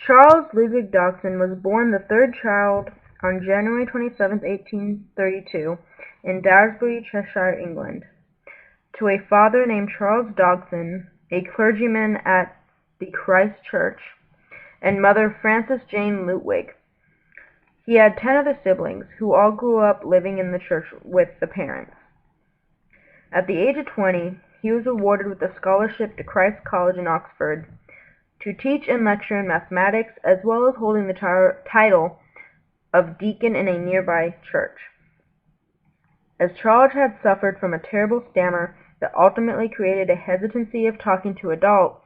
Charles Ludwig Dodgson was born the third child on January 27, 1832, in Daresbury, Cheshire, England, to a father named Charles Dodgson, a clergyman at the Christ Church, and mother Frances Jane Ludwig. He had 10 other siblings, who all grew up living in the church with the parents. At the age of 20, he was awarded with a scholarship to Christ College in Oxford to teach and lecture in mathematics, as well as holding the title of deacon in a nearby church. As Charles had suffered from a terrible stammer that ultimately created a hesitancy of talking to adults,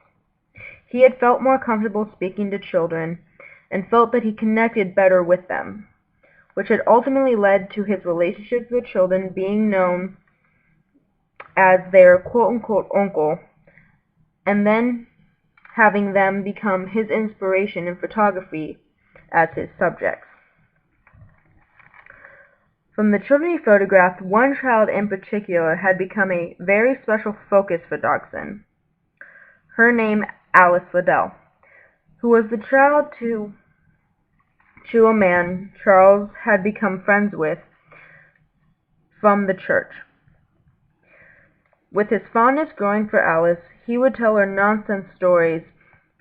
he had felt more comfortable speaking to children and felt that he connected better with them, which had ultimately led to his relationships with children being known as their quote-unquote uncle, and then having them become his inspiration in photography as his subjects. From the children he photographed, one child in particular had become a very special focus for Dodgson. Her name, Alice Liddell, who was the child to a man Charles had become friends with from the church. With his fondness growing for Alice, he would tell her nonsense stories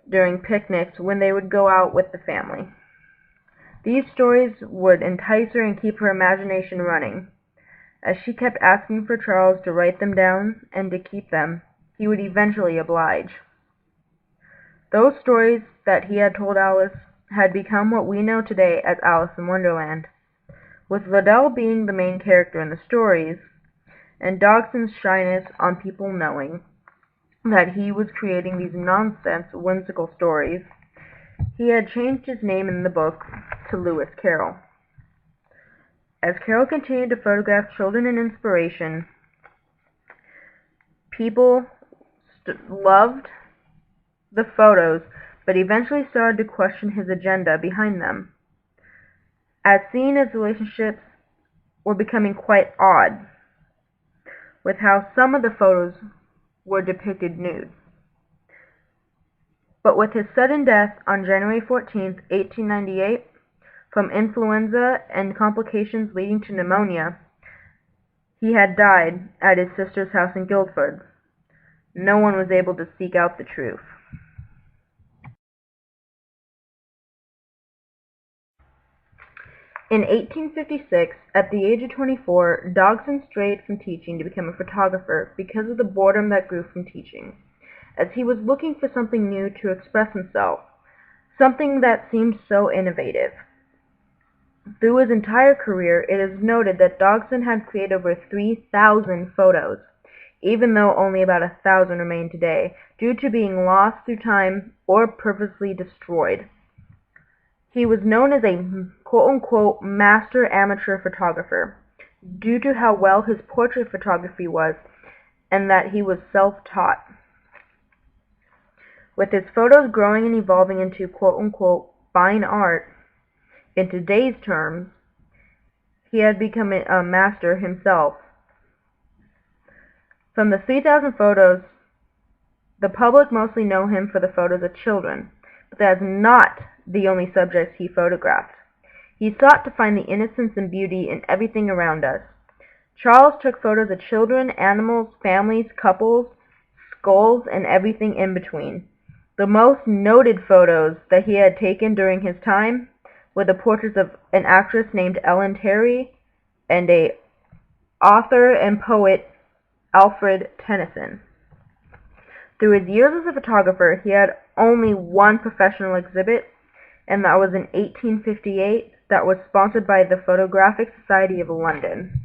during picnics when they would go out with the family. These stories would entice her and keep her imagination running. As she kept asking for Charles to write them down and to keep them, he would eventually oblige. Those stories that he had told Alice had become what we know today as Alice in Wonderland, with Liddell being the main character in the stories, and Dodgson's shyness on people knowing that he was creating these nonsense, whimsical stories. He had changed his name in the book to Lewis Carroll. As Carroll continued to photograph children in inspiration, people loved the photos, but eventually started to question his agenda behind them, as seen as relationships were becoming quite odd, with how some of the photos were depicted nude. But with his sudden death on January 14, 1898, from influenza and complications leading to pneumonia, he had died at his sister's house in Guildford. No one was able to seek out the truth. In 1856, at the age of 24, Dodgson strayed from teaching to become a photographer because of the boredom that grew from teaching, as he was looking for something new to express himself, something that seemed so innovative. Through his entire career, it is noted that Dodgson had created over 3,000 photos, even though only about 1,000 remain today, due to being lost through time or purposely destroyed. He was known as a quote-unquote master amateur photographer, due to how well his portrait photography was, and that he was self-taught. With his photos growing and evolving into quote-unquote fine art, in today's terms, he had become a master himself. From the 3,000 photos, the public mostly know him for the photos of children, but that is not the only subjects he photographed. He sought to find the innocence and beauty in everything around us. Charles took photos of children, animals, families, couples, skulls, and everything in between. The most noted photos that he had taken during his time were the portraits of an actress named Ellen Terry and an author and poet, Alfred Tennyson. Through his years as a photographer, he had only one professional exhibit, and that was in 1858, that was sponsored by the Photographic Society of London.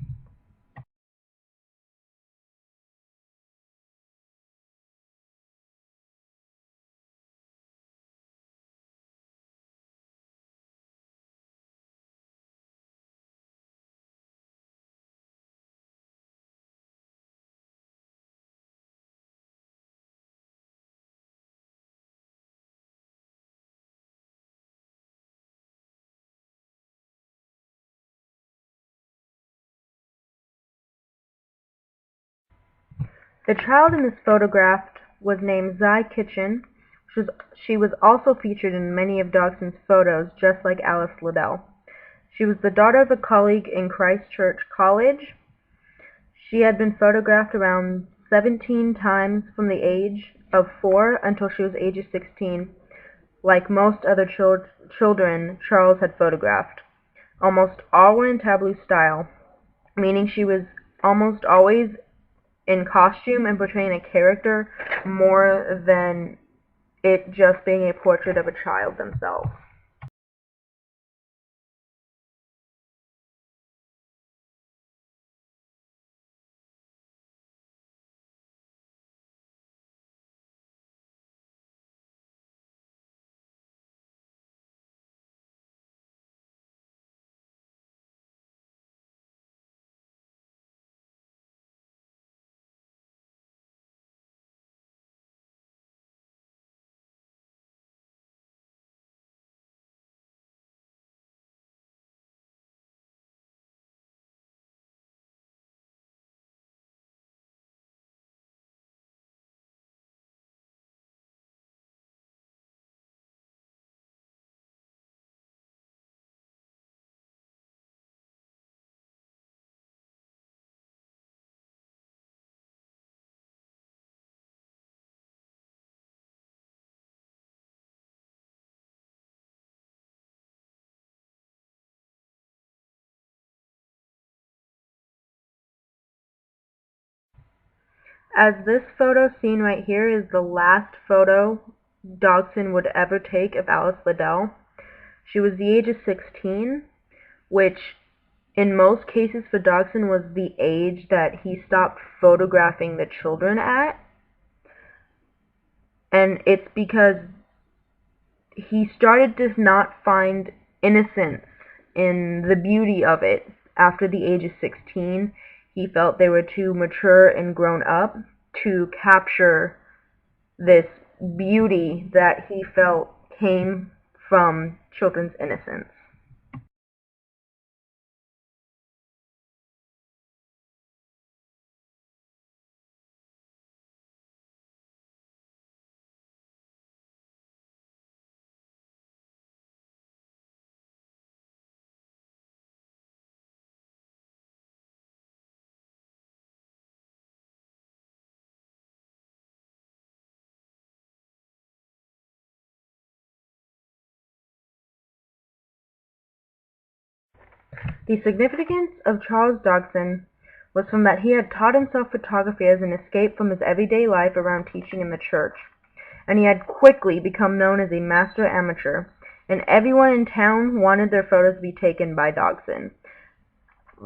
The child in this photograph was named Zy Kitchen. She was also featured in many of Dogson's photos, just like Alice Liddell. She was the daughter of a colleague in Christ Church College. She had been photographed around 17 times from the age of 4 until she was age 16. Like most other children Charles had photographed, almost all were in tableau style, meaning she was almost always in costume and portraying a character more than it just being a portrait of a child themselves. As this photo seen right here is the last photo Dodgson would ever take of Alice Liddell. She was the age of 16, which in most cases for Dodgson was the age that he stopped photographing the children at. And it's because he started to not find innocence in the beauty of it after the age of 16. He felt they were too mature and grown up to capture this beauty that he felt came from children's innocence. The significance of Charles Dodgson was from that he had taught himself photography as an escape from his everyday life around teaching in the church, and he had quickly become known as a master amateur, and everyone in town wanted their photos to be taken by Dodgson,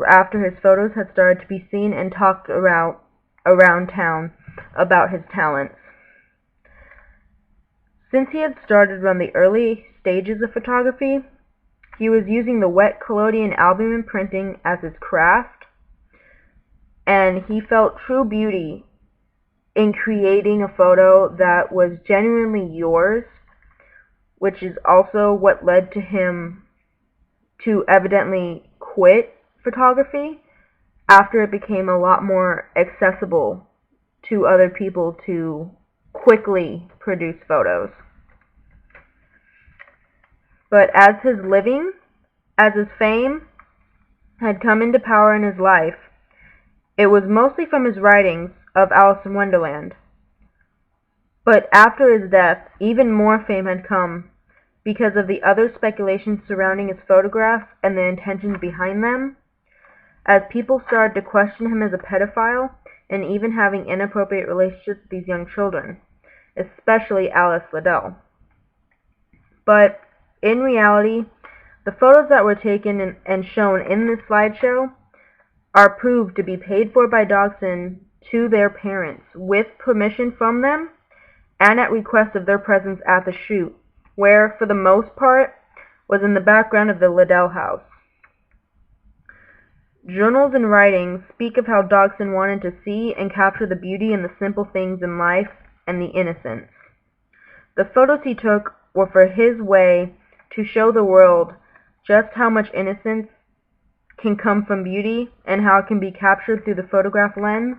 after his photos had started to be seen and talked around town about his talents. Since he had started around the early stages of photography, he was using the wet collodion album and printing as his craft, and he felt true beauty in creating a photo that was genuinely yours, which is also what led to him to evidently quit photography after it became a lot more accessible to other people to quickly produce photos. But as his fame had come into power in his life, it was mostly from his writings of Alice in Wonderland. But after his death, even more fame had come because of the other speculations surrounding his photographs and the intentions behind them, as people started to question him as a pedophile and even having inappropriate relationships with these young children, especially Alice Liddell. But in reality, the photos that were taken and shown in this slideshow are proved to be paid for by Dodgson to their parents with permission from them and at request of their presence at the shoot, where, for the most part, was in the background of the Liddell house. Journals and writings speak of how Dodgson wanted to see and capture the beauty in the simple things in life and the innocence. The photos he took were for his way to show the world just how much innocence can come from beauty and how it can be captured through the photograph lens.